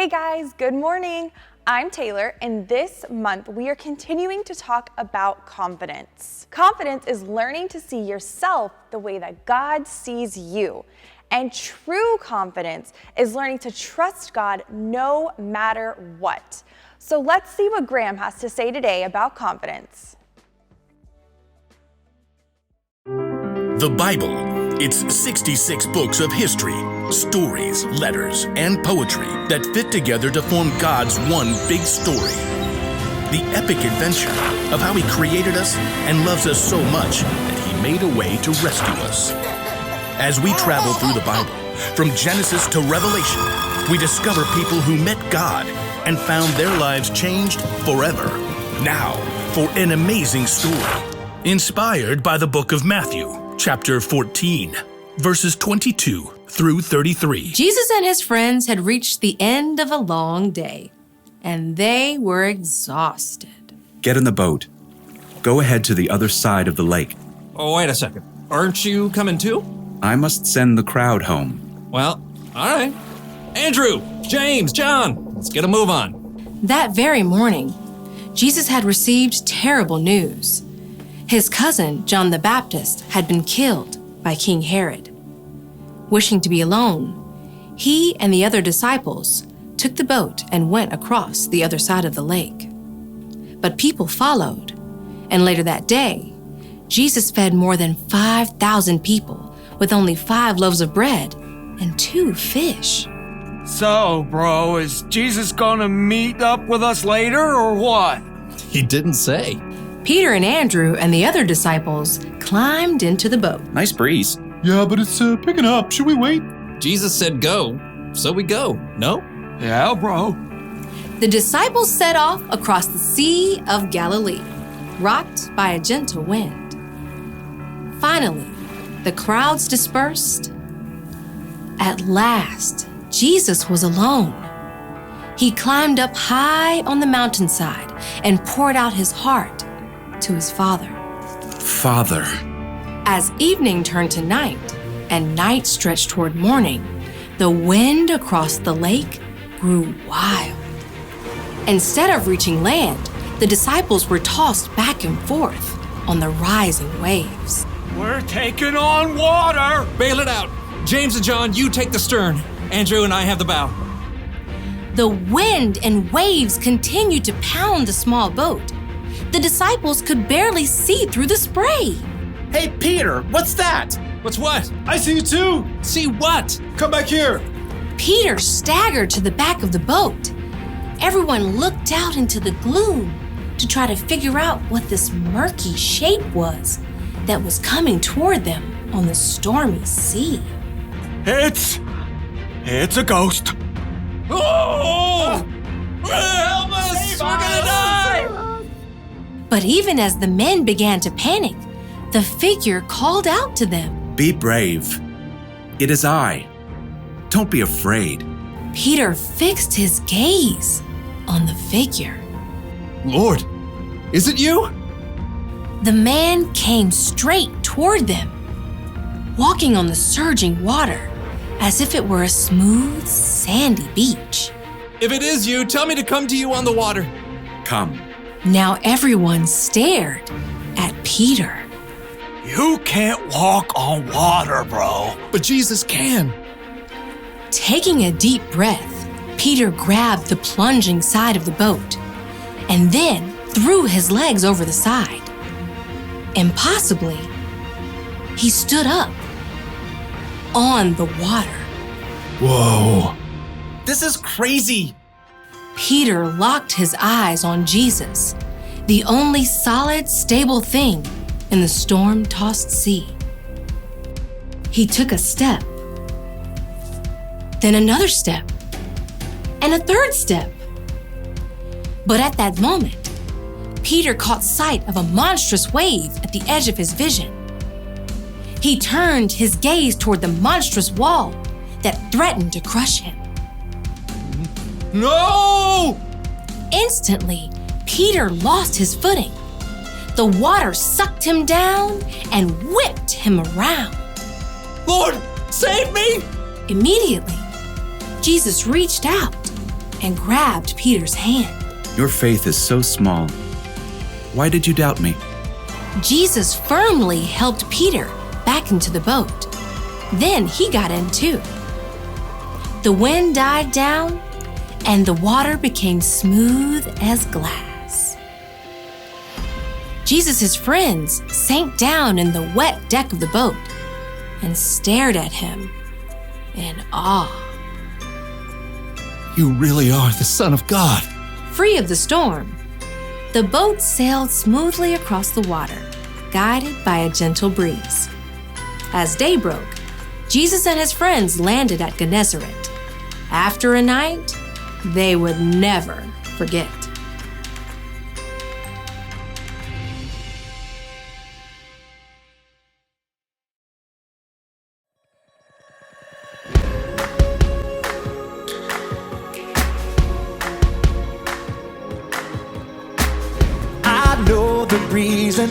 Hey guys, good morning. I'm Taylor, and this month we are continuing to talk about confidence. Confidence is learning to see yourself the way that God sees you. And true confidence is learning to trust God no matter what. So let's see what Graham has to say today about confidence. The Bible. It's 66 books of history, stories, letters, and poetry that fit together to form God's one big story. The epic adventure of how He created us and loves us so much that He made a way to rescue us. As we travel through the Bible, from Genesis to Revelation, we discover people who met God and found their lives changed forever. Now, for an amazing story, inspired by the book of Matthew. Chapter 14, verses 22 through 33. Jesus and his friends had reached the end of a long day, and they were exhausted. Get in the boat. Go ahead to the other side of the lake. Oh, wait a second. Aren't you coming too? I must send the crowd home. Well, all right. Andrew, James, John, let's get a move on. That very morning, Jesus had received terrible news. His cousin, John the Baptist, had been killed by King Herod. Wishing to be alone, he and the other disciples took the boat and went across the other side of the lake. But people followed, and later that day, Jesus fed more than 5,000 people with only 5 loaves of bread and 2 fish. So, bro, is Jesus gonna meet up with us later or what? He didn't say. Peter and Andrew and the other disciples climbed into the boat. Nice breeze. Yeah, but it's picking up. Should we wait? Jesus said go, so we go, no? Yeah, bro. The disciples set off across the Sea of Galilee, rocked by a gentle wind. Finally, the crowds dispersed. At last, Jesus was alone. He climbed up high on the mountainside and poured out his heart to his Father. Father. As evening turned to night and night stretched toward morning, the wind across the lake grew wild. Instead of reaching land, the disciples were tossed back and forth on the rising waves. We're taking on water! Bail it out. James and John, you take the stern. Andrew and I have the bow. The wind and waves continued to pound the small boat. The disciples could barely see through the spray. Hey, Peter, what's that? What's what? I see you too. See what? Come back here. Peter staggered to the back of the boat. Everyone looked out into the gloom to try to figure out what this murky shape was that was coming toward them on the stormy sea. It's a ghost. Oh! Help us! We're gonna die! But even as the men began to panic, the figure called out to them. Be brave. It is I. Don't be afraid. Peter fixed his gaze on the figure. Lord, is it you? The man came straight toward them, walking on the surging water as if it were a smooth, sandy beach. If it is you, tell me to come to you on the water. Come. Now everyone stared at Peter. You can't walk on water, bro. But Jesus can. Taking a deep breath, Peter grabbed the plunging side of the boat and then threw his legs over the side. Impossibly, he stood up on the water. Whoa. This is crazy. Peter locked his eyes on Jesus, the only solid, stable thing in the storm-tossed sea. He took a step, then another step, and a third step. But at that moment, Peter caught sight of a monstrous wave at the edge of his vision. He turned his gaze toward the monstrous wall that threatened to crush him. No! Instantly, Peter lost his footing. The water sucked him down and whipped him around. Lord, save me! Immediately, Jesus reached out and grabbed Peter's hand. Your faith is so small. Why did you doubt me? Jesus firmly helped Peter back into the boat. Then he got in too. The wind died down and the water became smooth as glass. Jesus' friends sank down in the wet deck of the boat and stared at him in awe. You really are the Son of God. Free of the storm, the boat sailed smoothly across the water, guided by a gentle breeze. As day broke, Jesus and his friends landed at Gennesaret. After a night they would never forget. I know the reason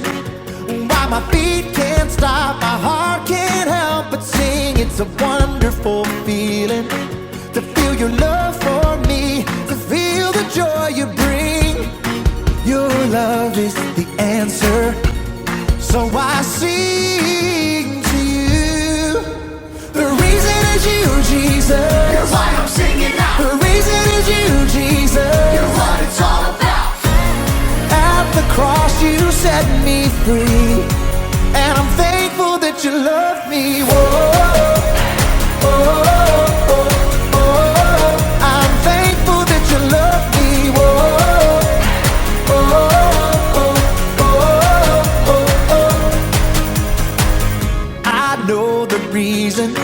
why my feet can't stop, my heart can't help but sing. It's a wonderful feeling to feel your love for me, to feel the joy you bring. Your love is the answer, so I sing to you. The reason is you, Jesus. You're why I'm singing now. The reason is you, Jesus. You're what it's all about. At the cross you set me free, and I'm thankful that you love me. Whoa, oh, oh, oh. I'm thankful that you love me. Whoa, oh, oh, oh, oh, oh. I know the reason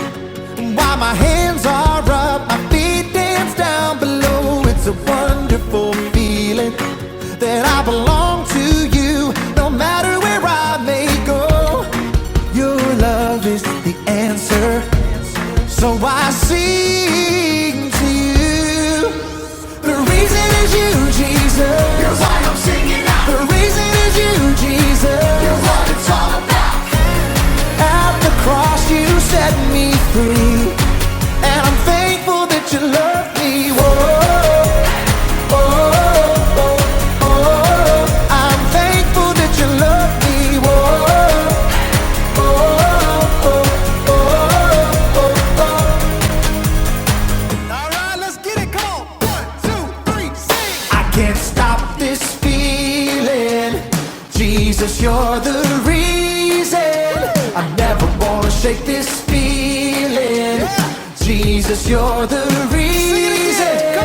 why my hands are up, my feet dance down below. It's a wonderful feeling that I belong to you, no matter where I may go. Your love is the answer, so I sing to you. The reason is you, Jesus. You're why I'm singing now. The reason is you, Jesus. You're what it's all about. At the cross you set me free, and I'm thankful that you love me. Whoa, oh, oh, oh. I'm thankful that you love me. Whoa, oh, oh, oh, oh, oh. All right, let's get it. Come on. 1, 2, 3, sing. I can't stop this feeling. Jesus, you're the reason. I never wanna shake this feeling. Jesus, you're the reason.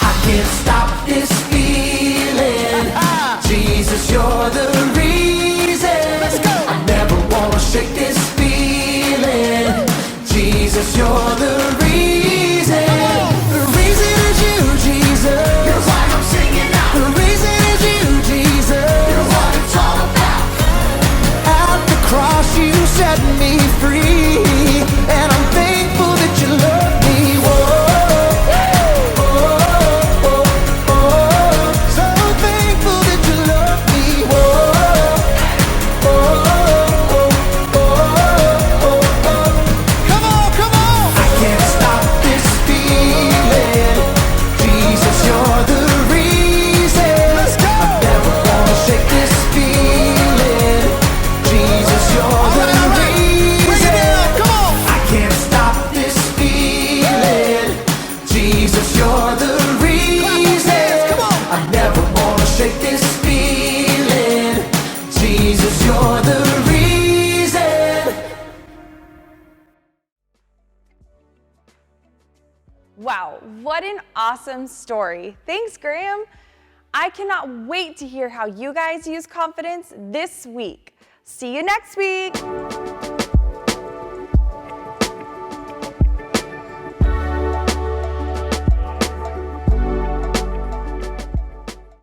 I can't stop this feeling. Jesus, you're the reason. I never wanna shake this feeling. Jesus, you're the reason. The reason is you, Jesus. You're why I'm singing now. The reason is you, Jesus. You're what it's all about. At the cross you set me free, and I'm thankful that you love me. Whoa, oh, oh, oh. So thankful that you love me. Whoa, oh, oh, oh, oh. Come on, come on. I can't stop this feeling. Jesus, you're the reason. Let's go. I never wanna shake this feeling. Jesus, you're the reason. Come on. I can't stop this feeling. Jesus, you're the reason. Come on. I never wanna shake this feeling. Jesus, you're the reason. Wow, what an awesome story. Thanks, Graham. I cannot wait to hear how you guys use confidence this week. See you next week.